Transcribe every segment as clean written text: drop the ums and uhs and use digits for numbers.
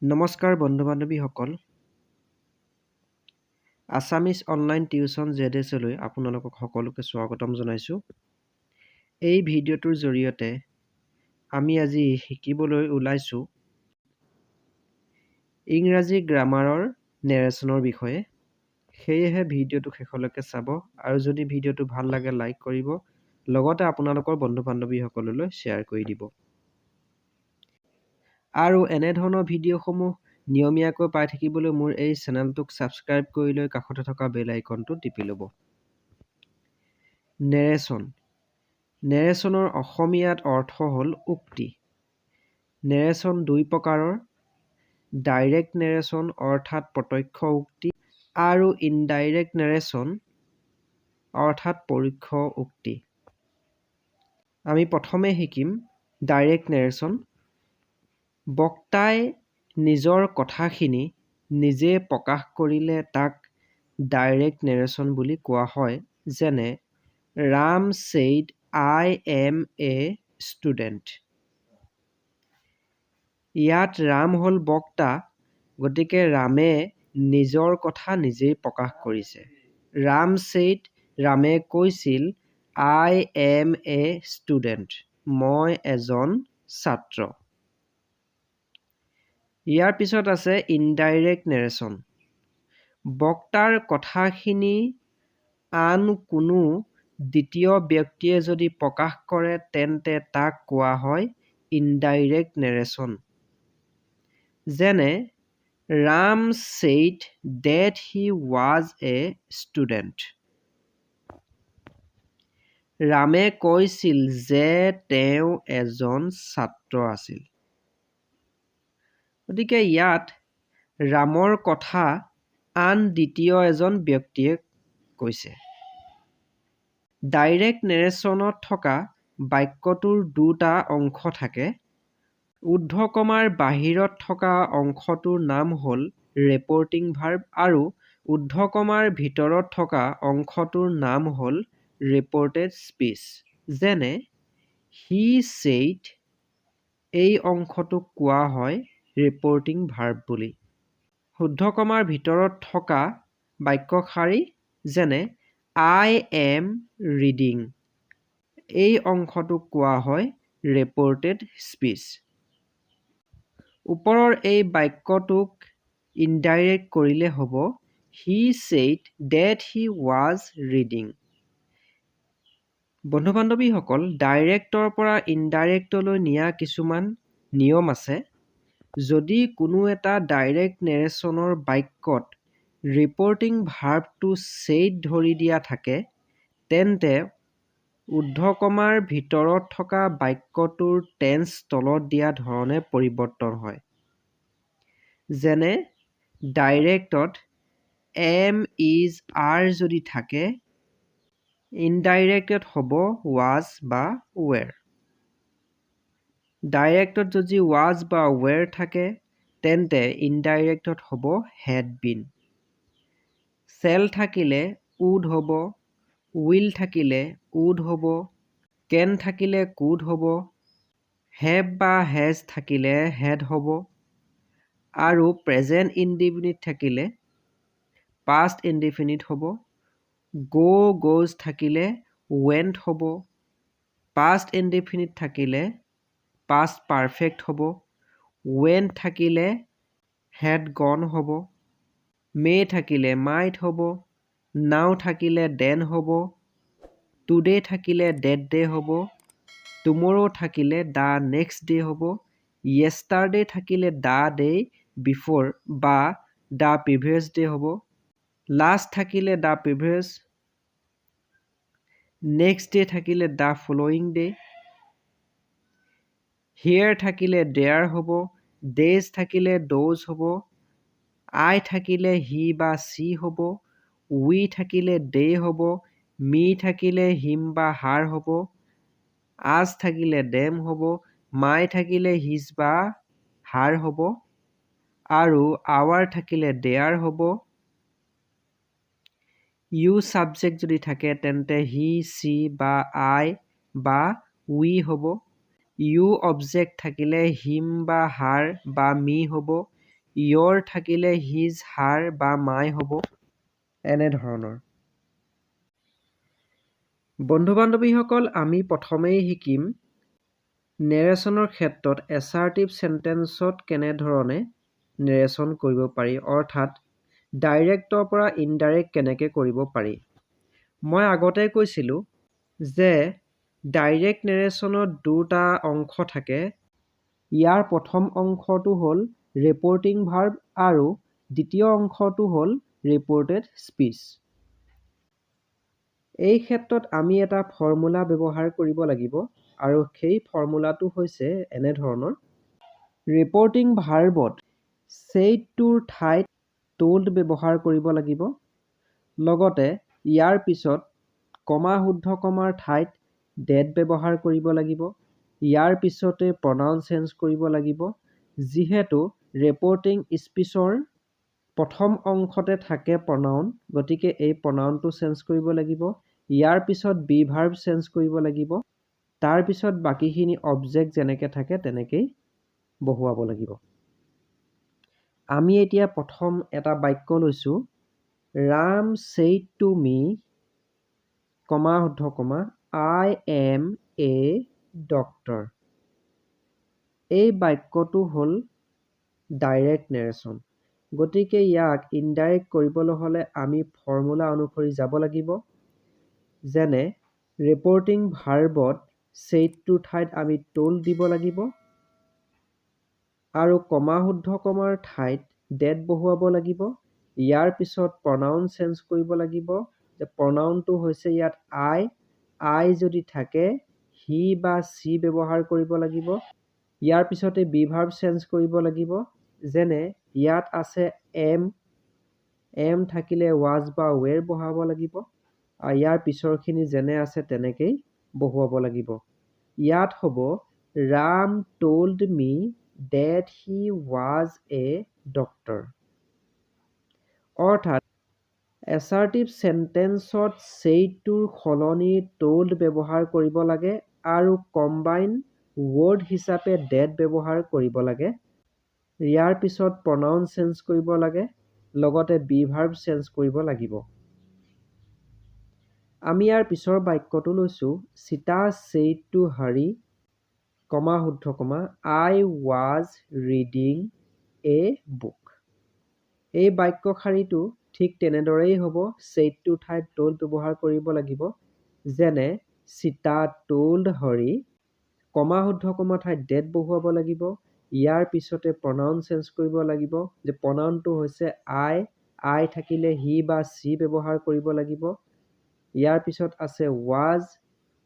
নমস্কাৰ বন্ধু-বান্ধৱীসকল। Assamese online tuition জেডএছলৈ আপোনালোকক সকলোকে স্বাগতম জনাইছোঁ। এই ভিডিঅ'টোৰ জৰিয়তে আমি আজি শিকিবলৈ ওলাইছোঁ ইংৰাজী গ্ৰামাৰৰ নেৰেশ্যনৰ বিষয়ে। সেয়েহে ভিডিঅ'টো শেষলৈকে চাব আৰু যদি ভিডিঅ'টো ভাল লাগে লাইক কৰিব, লগতে আপোনালোকৰ বন্ধু-বান্ধৱীসকললৈ শ্বেয়াৰ কৰি দিব। আৰু এনেধৰণৰ ভিডিঅ'সমূহ নিয়মীয়াকৈ পাই থাকিবলৈ মোৰ এই চেনেলটোক ছাবস্ক্ৰাইব কৰি লৈ কাষতে থকা বেল আইকনটো টিপি ল'ব। নেৰেশ্যন। নেৰেশ্যনৰ অসমীয়াত অৰ্থ হ'ল উক্তি। নেৰেশ্যন দুই প্ৰকাৰৰ, ডাইৰেক্ট নেৰেশ্যন অৰ্থাৎ প্ৰত্যক্ষ উক্তি আৰু ইনডাইৰেক্ট নেৰেশ্যন অৰ্থাৎ পৰোক্ষ উক্তি। আমি প্ৰথমে শিকিম ডাইৰেক্ট নেৰেশ্যন। বক্তাই নিজৰ কথাখিনি নিজে প্ৰকাশ কৰিলে তাক ডাইৰেক্ট নেৰেশ্যন বুলি কোৱা হয়। যেনে Ram said I M a student. ইয়াত ৰাম হ'ল বক্তা, গতিকে ৰামে নিজৰ কথা নিজেই প্ৰকাশ কৰিছে। ৰাম ছেইড, ৰামে কৈছিল আই এম এ ষ্টুডেণ্ট, মই এজন ছাত্ৰ। ইয়াৰ পিছত আছে ইনডাইৰেক্ট নেৰেশ্যন। বক্তাৰ কথাখিনি আন কোনো দ্বিতীয় ব্যক্তিয়ে যদি প্ৰকাশ কৰে তেন্তে তাক কোৱা হয় ইনডাইৰেক্ট নেৰেশ্যন। যেনে Ram said that he was a student. ৰামে কৈছিল যে তেওঁ এজন ছাত্ৰ আছিল। গতিকে ইয়াত ৰামৰ কথা আন দ্বিতীয় এজন ব্যক্তিয়ে কৈছে। ডাইৰেক্ট নেৰেশ্যনত থকা বাক্যটোৰ দুটা অংশ থাকে। ঊৰ্ধ্বকমাৰ বাহিৰত থকা অংশটোৰ নাম হ'ল ৰেপৰ্টিং ভাৰ্ব আৰু ঊৰ্ধ্বকমাৰ ভিতৰত থকা অংশটোৰ নাম হ'ল ৰেপৰ্টেড স্পীচ। যেনে হি ছেইড, এই অংশটোক কোৱা হয় ৰেপৰ্টিং ভাৰ্ব বুলি। ঊৰ্ধ্বকমাৰ ভিতৰত থকা বাক্য শাৰী যেনে আই এম ৰিডিং, এই অংশটোক কোৱা হয় ৰেপৰ্টেড স্পীচ। ওপৰৰ এই বাক্যটোক ইনডাইৰেক্ট কৰিলে হ'ব he said that he was reading. বন্ধু-বান্ধৱীসকল, ডাইৰেক্টৰ পৰা ইনডাইৰেক্টলৈ নিয়া কিছুমান নিয়ম আছে। যদি কোনো এটা ডাইৰেক্ট নেৰেশ্যনৰ বাক্যত ৰিপৰ্টিং ভাৰ্বটো ছেইড ধৰি দিয়া থাকে, তেন্তে ঊৰ্ধ্বকমাৰ ভিতৰত থকা বাক্যটোৰ টেন্স তলত দিয়া ধৰণে পৰিৱৰ্তন হয়। যেনে ডাইৰেক্টত এম ইজ আৰ যদি থাকে, ইনডাইৰেক্টত হ'ব ৱাজ বা ৱেৰ। ডাইৰেক্টত যদি ৱাজ বা ৱেৰ থাকে তেন্তে ইনডাইৰেক্টত হ'ব হেড বিন। চেল থাকিলে উড হ'ব, উইল থাকিলে উড হ'ব, কেন থাকিলে কুড হ'ব, হেভ বা হেজ থাকিলে হেড হ'ব আৰু প্ৰেজেণ্ট ইনডিফিনিট থাকিলে পাষ্ট ইনডিফিনিট হ'ব। গ'জ থাকিলে ৱেণ্ট হ'ব, পাষ্ট ইনডিফিনিট থাকিলে পাষ্ট পাৰফেক্ট হ'ব, ৱেণ্ট থাকিলে হেড গন হ'ব, মে থাকিলে মাইট হ'ব, নাও থাকিলে দেন হ'ব, টুডে থাকিলে ডেট ডে হ'ব, টুমৰো থাকিলে দ্য নেক্সট ডে হ'ব, য়েষ্টাৰডে থাকিলে দ্য ডে বিফৰ বা দ্য প্ৰিভিয়াছ ডে হ'ব, লাষ্ট থাকিলে দ্য প্ৰিভিয়াছ, নেক্সট ডে থাকিলে দ্য ফল'য়িং ডে, হিয়াৰ থাকিলে দেয়াৰ হ'ব, ডেজ থাকিলে দ'জ হ'ব, আই থাকিলে হি বা চি হ'ব, উই থাকিলে দে হ'ব, মি থাকিলে হিম বা হাৰ হ'ব, আজ থাকিলে দেম হ'ব, মাই থাকিলে হিজ বা হাৰ হ'ব আৰু আৱাৰ থাকিলে দেয়াৰ হ'ব। ইউ ছাবজেক্ট যদি থাকে তেন্তে হি, চি বা আই বা উই হ'ব। ইউ অবজেক্ট থাকিলে হিম বা হাৰ বা মি হ'ব। your থাকিলে his, her বা my হ'ব এনেধৰণৰ। বন্ধু বান্ধৱীসকল, আমি প্ৰথমেই শিকিম নেৰেশ্যনৰ ক্ষেত্ৰত এছাৰ্টিভ চেণ্টেন্সত কেনেধৰণে নেৰেশ্যন কৰিব পাৰি, অৰ্থাৎ ডাইৰেক্টৰ পৰা ইনডাইৰেক্ট কেনেকৈ কৰিব পাৰি। মই আগতে কৈছিলোঁ যে ডাইৰেক্ট নেৰেশ্যনত দুটা অংশ থাকে। ইয়াৰ প্ৰথম অংশটো হ'ল ৰিপৰ্টিং ভাৰ্ব আৰু দ্বিতীয় অংশটো হ'ল ৰিপৰ্টেড স্পীচ। এই ক্ষেত্ৰত আমি এটা ফৰ্মুলা ব্যৱহাৰ কৰিব লাগিব আৰু সেই ফৰ্মুলাটো হৈছে এনেধৰণৰ। ৰিপৰ্টিং ভাৰ্বত ছেইডটোৰ ঠাইত told ব্যৱহাৰ কৰিব লাগিব। লগতে ইয়াৰ পিছত কমা শুদ্ধ কমাৰ ঠাইত that ব্যৱহাৰ কৰিব লাগিব। ইয়াৰ পিছতে pronoun চেঞ্জ কৰিব লাগিব। যিহেতু ৰিপৰ্টিং স্পীচৰ প্ৰথম অংশতে থাকে pronoun, গতিকে এই pronounটো চেঞ্জ কৰিব লাগিব। ইয়াৰ পিছত be verb চেঞ্জ কৰিব লাগিব। তাৰ পিছত বাকীখিনি অবজেক্ট যেনেকৈ থাকে তেনেকেই বহুৱাব লাগিব। আমি এতিয়া প্ৰথম এটা বাক্য লৈছোঁ। Ram said to me, কমা শুদ্ধ কমা, I am a doctor. এই বাক্যটো হ'ল ডাইৰেক্ট নেৰেশ্যন। গতিকে ইয়াক ইনডাইৰেক্ট কৰিবলৈ হ'লে আমি ফৰ্মুলা অনুসৰি যাব লাগিব। যেনে ৰিপৰ্টিং ভাৰ্বত ছেইডটোৰ ঠাইত আমি told দিব লাগিব আৰু কমা শুদ্ধ কমাৰ ঠাইত that বহুৱাব লাগিব। ইয়াৰ পিছত pronoun চেঞ্জ কৰিব লাগিব। যে pronounটো হৈছে ইয়াত I যদি থাকে he বা she ব্যৱহাৰ কৰিব লাগিব। ইয়াৰ পিছতে be verb চেঞ্জ কৰিব লাগিব। যেনে ইয়াত আছে am থাকিলে was বা were বহাব লাগিব। আৰু ইয়াৰ পিছৰখিনি যেনে আছে তেনেকেই বহুৱাব লাগিব। ইয়াত হ'ব Ram told me that he was a doctor. অৰ্থাৎ এছাৰ্টিভ চেণ্টেন্সত ছেইডটোৰ সলনি told ব্যৱহাৰ কৰিব লাগে আৰু কম্বাইন ৱৰ্ড হিচাপে that ব্যৱহাৰ কৰিব লাগে। ইয়াৰ পিছত pronoun চেঞ্জ কৰিব লাগে, লগতে be verb চেঞ্জ কৰিব লাগিব। আমি ইয়াৰ পিছৰ বাক্যটো লৈছোঁ। Sita said to Hari, কমা শুদ্ধ কমা, I was reading a book. এই বাক্যশাৰীটো ঠিক তেনেদৰেই হ'ব। ছেইডটোৰ ঠাইত told ব্যৱহাৰ কৰিব লাগিব। যেনে Sita told Hari, কমা শুদ্ধ কমা ঠাইত that বহুৱাব লাগিব। ইয়াৰ পিছতে pronoun চেঞ্জ কৰিব লাগিব। যে pronounটো হৈছে I থাকিলে he বা she ব্যৱহাৰ কৰিব লাগিব। ইয়াৰ পিছত আছে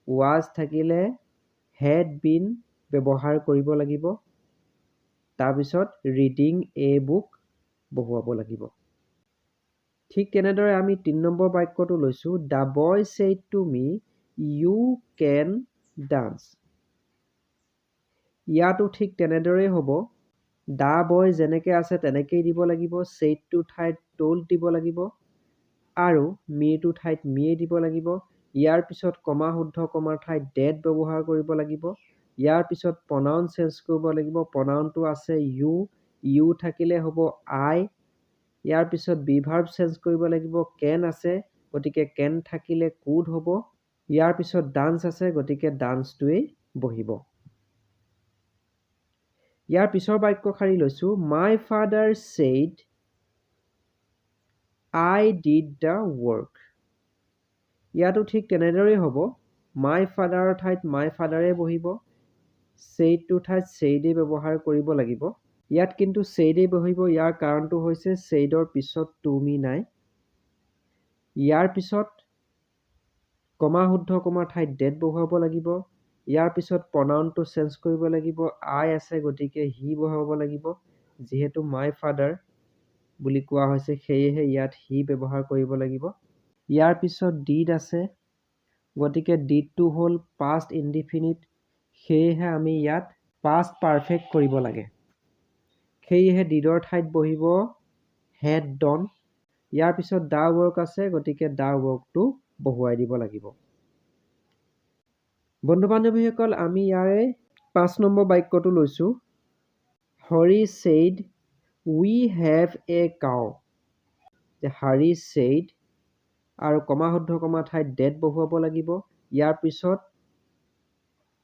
was থাকিলে had been ব্যৱহাৰ কৰিব লাগিব। তাৰপিছত reading a book বহুৱাব লাগিব। ঠিক তেনেদৰে আমি 3 নম্বৰ বাক্যটো লৈছোঁ। The boy said to me, you can dance. ইয়াতো ঠিক তেনেদৰেই হ'ব। The boy যেনেকৈ আছে তেনেকেই দিব লাগিব। saidটোৰ ঠাইত told দিব লাগিব আৰু meটোৰ ঠাইত me দিব লাগিব। ইয়াৰ পিছত কমা শুদ্ধ কমাৰ ঠাইত that ব্যৱহাৰ কৰিব লাগিব। ইয়াৰ পিছত pronoun চেঞ্জ কৰিব লাগিব। pronounটো আছে you থাকিলে হ'ব I। ইয়াৰ পিছত be verb চেঞ্জ কৰিব লাগিব। can আছে গতিকে can থাকিলে could হ'ব। ইয়াৰ পিছত dance আছে গতিকে danceটোৱেই বহিব। ইয়াৰ পিছৰ বাক্যশাৰী লৈছোঁ। My father said I did the work. ইয়াতো ঠিক তেনেদৰেই হ'ব। My father ঠাইত my father বহিব। saidটোৰ ঠাইত said ব্যৱহাৰ কৰিব লাগিব। ইয়াত কিন্তু said বহিব। ইয়াৰ কাৰণটো হৈছে saidৰ পিছত to me নাই। ইয়াৰ পিছত কমা শুদ্ধ কমাৰ ঠাইত that বহুৱাব লাগিব। ইয়াৰ পিছত pronounটো চেঞ্জ কৰিব লাগিব। I আছে গতিকে he বহাব লাগিব। যিহেতু my father বুলি কোৱা হৈছে সেয়েহে ইয়াত he ব্যৱহাৰ কৰিব লাগিব। ইয়াৰ পিছত did আছে গতিকে didটো হ'ল past indefinite, সেয়েহে আমি ইয়াত past perfect কৰিব লাগে। সেয়েহে didৰ ঠাইত বহিব had done। ইয়াৰ পিছত the work আছে গতিকে the workটো বহুৱাই দিব লাগিব। বন্ধু বান্ধৱীসকল, আমি ইয়াৰে 5 নম্বৰ বাক্যটো লৈছোঁ। Hari said We have a cow. যে হাৰি said আৰু কমা শুদ্ধ কমা ঠাইত that বহুৱাব লাগিব। ইয়াৰ পিছত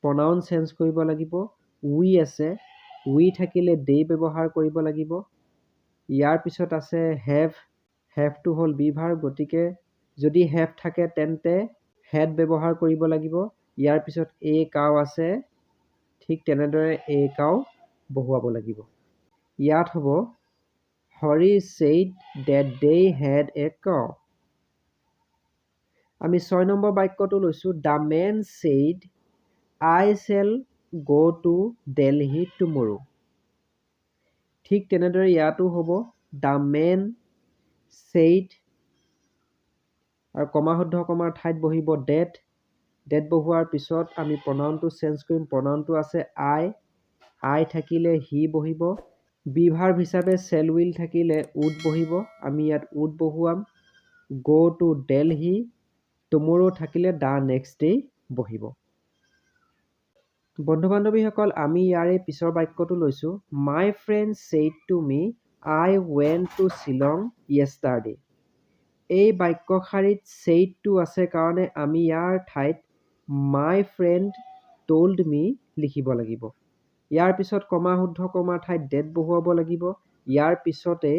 pronoun চেঞ্জ কৰিব লাগিব। we আছে, we থাকিলে they ব্যৱহাৰ কৰিব লাগিব। ইয়াৰ পিছত আছে have টো হ'ল be verb, গতিকে যদি have থাকে তেন্তে had ব্যৱহাৰ কৰিব লাগিব। ইয়াৰ পিছত a cow আছে, ঠিক তেনেদৰে a cow বহুৱাব লাগিব। ইয়াত হ'ব Hari said that they had a cow. আমি 6 নম্বৰ বাক্যটো লৈছোঁ the man said I shall go to Delhi tomorrow. ঠিক তেনেদৰে ইয়াতো হ'ব the man said আৰু কমা শুদ্ধ কমাৰ ঠাইত বহিব that বহুৱাৰ পিছত আমি pronounটো চেঞ্জ কৰিম। pronounটো আছে I থাকিলে he বহিব। be verb হিচাপে shall will থাকিলে would বহিব। আমি ইয়াত would বহুৱাম। go to Delhi tomorrow থাকিলে the next day বহিব। বন্ধু বান্ধৱীসকল, আমি ইয়াৰে পিছৰ বাক্যটো লৈছোঁ my friend said to me I went to Shillong yesterday. এই বাক্য শাৰীত said to আছে কাৰণে আমি ইয়াৰ ঠাইত my friend told me লিখিব লাগিব। ইয়াৰ পিছত কমা শুদ্ধ কমাৰ ঠাইত that বহুৱাব লাগিব। ইয়াৰ পিছতে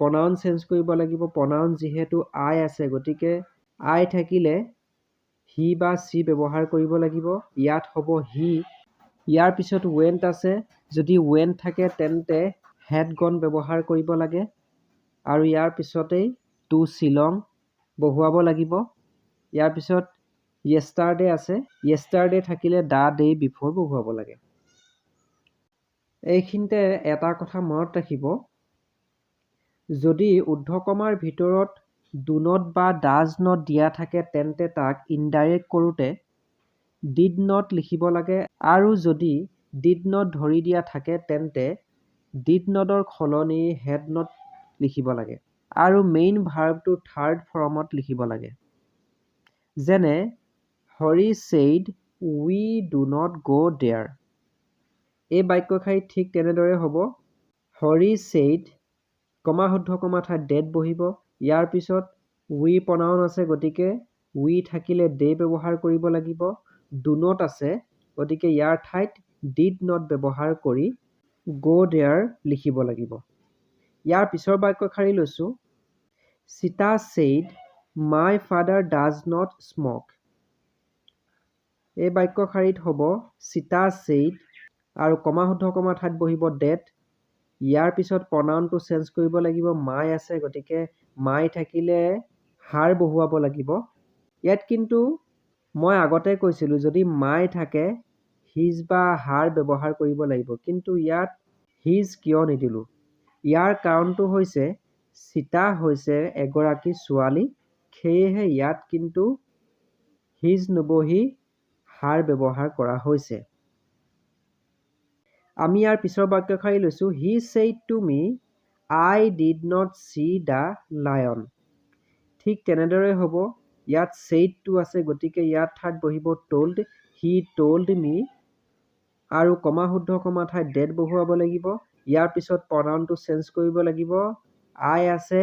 pronoun চেঞ্জ কৰিব লাগিব। pronoun যিহেতু I আছে গতিকে I থাকিলে he বা she ব্যৱহাৰ কৰিব লাগিব। ইয়াত হ'ব he। ইয়াৰ পিছত went আছে, যদি went থাকে তেন্তে had gone ব্যৱহাৰ কৰিব লাগে। আৰু ইয়াৰ পিছতেই to Shillong বহুৱাব লাগিব। ইয়াৰ পিছত yesterday আছে, yesterday থাকিলে the day before বহুৱাব লাগে। এইখিনিতে এটা কথা মনত ৰাখিব, যদি ঊৰ্ধ্বকমাৰ ভিতৰত do not বা does not দিয়া থাকে তেন্তে তাক ইনডাইৰেক্ট কৰোঁতে did not লিখিব লাগে, আৰু যদি did not ধৰি দিয়া থাকে তেন্তে did notৰ সলনি had not লিখিব লাগে, আৰু মেইন ভাৰ্বটো থাৰ্ড ফৰ্মত লিখিব লাগে। যেনে Hari said we do not go there। এই বাক্য শাৰী ঠিক তেনেদৰে হ'ব হৰি said কমা শুদ্ধ কমা ঠাইত that বহিব। ইয়াৰ পিছত we pronoun আছে গতিকে we থাকিলে they ব্যৱহাৰ কৰিব লাগিব। do not আছে গতিকে ইয়াৰ ঠাইত did not ব্যৱহাৰ কৰি go there লিখিব লাগিব। ইয়াৰ পিছৰ বাক্য শাৰী লৈছোঁ Sita said my father does not smoke। এই বাক্য শাৰীত হ'ব Sita said আৰু কমা শুদ্ধ কমা ঠাইত বহিব that। ইয়াৰ পিছত pronounটো চেঞ্জ কৰিব লাগিব। my আছে গতিকে my থাকিলে her বহুৱাব লাগিব। ইয়াত কিন্তু মই আগতে কৈছিলোঁ যদি my থাকে his বা her ব্যৱহাৰ কৰিব লাগিব, কিন্তু ইয়াত his কিয় নিদিলোঁ? ইয়াৰ কাৰণটো হৈছে সীতা হৈছে এগৰাকী ছোৱালী, সেয়েহে ইয়াত কিন্তু his নবহি her ব্যৱহাৰ কৰা হৈছে। আমি ইয়াৰ পিছৰ বাক্য শাৰী লৈছোঁ he said to me I did not see the lion। ঠিক তেনেদৰে হ'ব, ইয়াত said to আছে গতিকে ইয়াত ঠাইত বহিব told। he told me আৰু কমা শুদ্ধ কমা ঠাইত that বহুৱাব লাগিব। ইয়াৰ পিছত pronounটো চেঞ্জ কৰিব লাগিব। I আছে,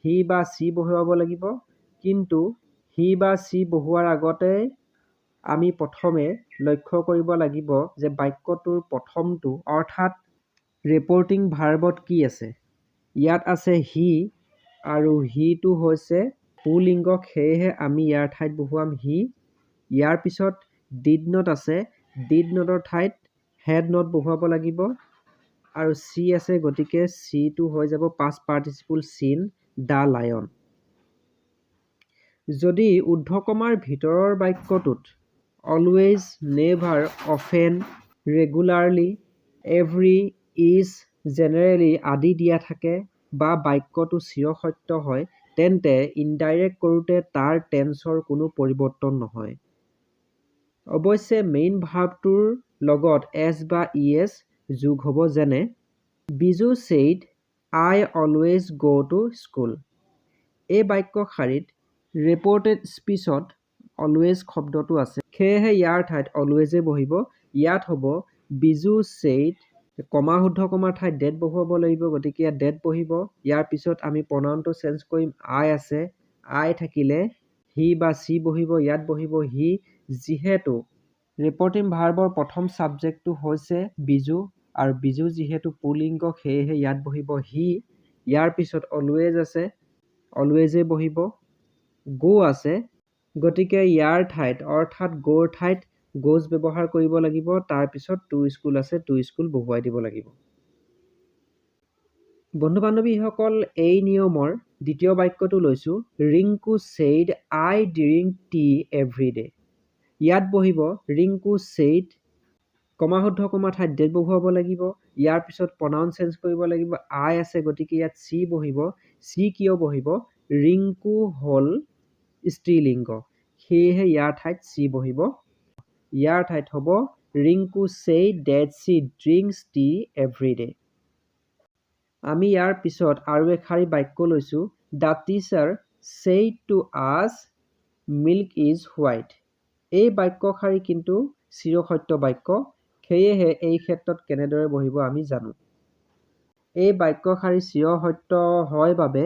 he বা she বহুৱাব লাগিব, কিন্তু he বা she বহুৱাৰ আগতে আমি প্ৰথমে লক্ষ্য কৰিব লাগিব যে বাক্যটোৰ প্ৰথমটো অৰ্থাৎ ৰিপৰ্টিং ভাৰ্বত কি আছে। ইয়াত আছে he আৰু heটো হৈছে পুলিংগ, সেয়েহে আমি ইয়াৰ ঠাইত বহুৱাম he। ইয়াৰ পিছত did not আছে, did notৰ ঠাইত had not বহুৱাব লাগিব, আৰু see আছে গতিকে seeটো হৈ যাব past participle seen the lion। যদি ঊৰ্ধ্বকমাৰ ভিতৰৰ বাক্যটোত always, never, often, regularly, every, is, generally আদি দিয়া থাকে বা বাক্যটো চিৰসত্য হয় তেন্তে ইনডাইৰেক্ট কৰোঁতে তাৰ টেন্সৰ কোনো পৰিৱৰ্তন নহয়। অৱশ্যে মেইন ভাৰ্বটোৰ লগত s বা es যোগ হ'ব। যেনে Biju said I always go to school। এই বাক্য শাৰীত ৰিপৰ্টেড স্পীচত always শব্দটো আছে, সেয়েহে ইয়াৰ ঠাইত always বহিব। ইয়াত হ'ব বিজু said কমা শুদ্ধ কমাৰ ঠাইত ডেট বহুৱাব লাগিব, গতিকে ইয়াত ডেট বহিব। ইয়াৰ পিছত আমি প্ৰনাউনটো চেঞ্জ কৰিম। আই আছে, আই থাকিলে হি বা চি বহিব, ইয়াত বহিব হি। যিহেতু ৰিপৰ্টিং ভাৰ্বৰ প্ৰথম ছাবজেক্টটো হৈছে বিজু, আৰু বিজু যিহেতু পুলিংগ, সেয়েহে ইয়াত বহিব হি। ইয়াৰ পিছত অলৱেজ আছে, অলৱেজে বহিব। গো আছে, গতিকে ইয়াৰ ঠাইত অৰ্থাৎ গ'ৰ ঠাইত গোজ ব্যৱহাৰ কৰিব লাগিব। তাৰপিছত টু স্কুল আছে, টু স্কুল বহুৱাই দিব লাগিব। বন্ধু বান্ধৱীসকল, এই নিয়মৰ দ্বিতীয় বাক্যটো লৈছোঁ। ৰিংকু চেইড আই ড্ৰিংক টি এভৰি ডে। ইয়াত বহিব ৰিংকু চেইড, কমা শুদ্ধ কমা ঠাইত ডেট বহুৱাব লাগিব। ইয়াৰ পিছত প্ৰনাউন চেঞ্জ কৰিব লাগিব। আই আছে, গতিকে ইয়াত চি বহিব। চি কিয় বহিব? ৰিংকু হ'ল স্ত্ৰীলিংগ, সেয়েহে ইয়াৰ ঠাইত চি বহিব। ইয়াৰ ঠাইত হ'ব Rinku said date C drinks T every day. আমি ইয়াৰ পিছত আৰু এশাৰী বাক্য লৈছোঁ। দ্য টিচাৰ চেইড টু আছ মিল্ক ইজ হোৱাইট। এই বাক্যশাৰী কিন্তু চিৰসত্য বাক্য, সেয়েহে এই ক্ষেত্ৰত কেনেদৰে বহিব আমি জানো। এই বাক্যশাৰী চিৰসত্য হয় বাবে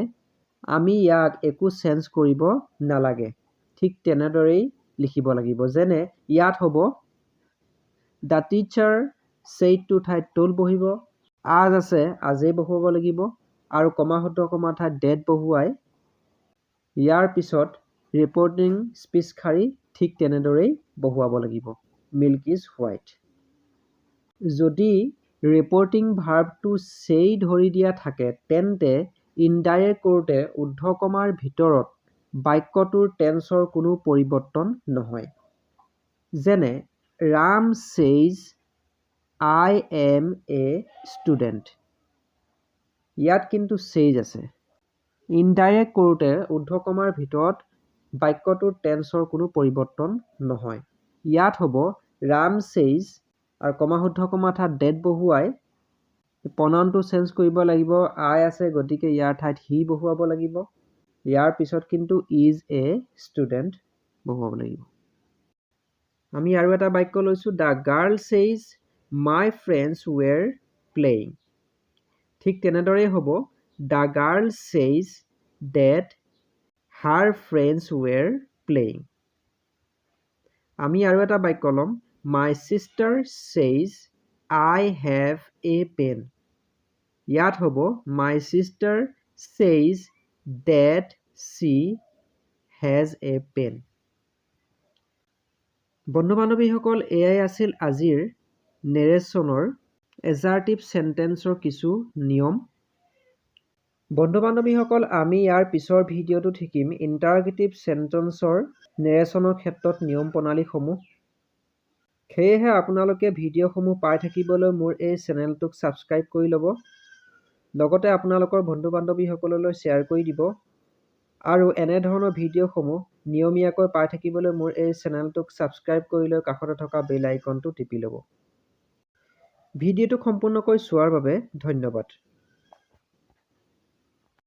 আমি ইয়াক একো চেঞ্জ কৰিব নালাগে, ঠিক তেনেদৰেই লিখিব লাগিব। যেনে ইয়াত হ'ব দ্য টিচাৰ চেইড টু ঠাইত ট'ল বহিব। আজ আছে, আজিয়ে বহুৱাব লাগিব, আৰু কমা শুদ্ধ কমা ঠাইত ডেট বহুৱাই ইয়াৰ পিছত ৰিপৰ্টিং স্পীচ শাৰী ঠিক তেনেদৰেই বহুৱাব লাগিব। Milk is white. যদি ৰিপৰ্টিং ভাৰ্বটো চেই ধৰি দিয়া থাকে, তেন্তে ইনডাইৰেক্ট কৰোঁতে ঊৰ্ধ্বকমাৰ ভিতৰত বাক্যটোৰ টেন্সৰ কোনো পৰিৱৰ্তন নহয়। যেনে Ram chase I M a student. ইয়াত কিন্তু চেইজ আছে। ইনডাইৰেক্ট কৰোঁতে ঊৰ্ধ্বকমাৰ ভিতৰত বাক্যটোৰ টেন্সৰ কোনো পৰিৱৰ্তন নহয়। ইয়াত হ'ব ৰাম চেইজ, আৰু কমা শুদ্ধ কমা ঠাইত ডেট বহুৱাই প্ৰনাউনটো চেঞ্জ কৰিব লাগিব। আই আছে, গতিকে ইয়াৰ ঠাইত হি বহুৱাব লাগিব। ইয়াৰ পিছত কিন্তু ইজ এ ষ্টুডেণ্ট বহুৱাব লাগিব। আমি আৰু এটা বাক্য লৈছোঁ। The girl says my friends were playing. ঠিক তেনেদৰেই হ'ব the girl says that her friends were playing. আমি আৰু এটা বাক্য ল'ম। My sister says I have a pen. ইয়াত হ'ব my sister says that she has a pen. বন্ধু বান্ধৱীসকল, এয়াই আছিল আজিৰ নেৰেশ্যনৰ এজাৰ্টিভ চেণ্টেন্সৰ কিছু নিয়ম। বন্ধু বান্ধৱীসকল, আমি ইয়াৰ পিছৰ ভিডিঅ'টোত শিকিম ইণ্টাৰগেটিভ চেণ্টেন্সৰ নেৰেশ্যনৰ ক্ষেত্ৰত নিয়ম প্ৰণালীসমূহ। সেয়েহে আপোনালোকে ভিডিঅ'সমূহ পাই থাকিবলৈ মোৰ এই চেনেলটোক ছাবস্ক্ৰাইব কৰি ল'ব, লগতে আপোনালোকৰ বন্ধু বান্ধৱীসকললৈ শ্বেয়াৰ কৰি দিব, আৰু এনেধৰণৰ ভিডিঅ'সমূহ নিয়মীয়াকৈ পাই থাকিবলৈ মোৰ এই চেনেলটোক ছাবস্ক্ৰাইব কৰি লৈ কাষতে থকা বেল আইকনটো টিপি ল'ব। ভিডিঅ'টো সম্পূৰ্ণকৈ চোৱাৰ বাবে ধন্যবাদ।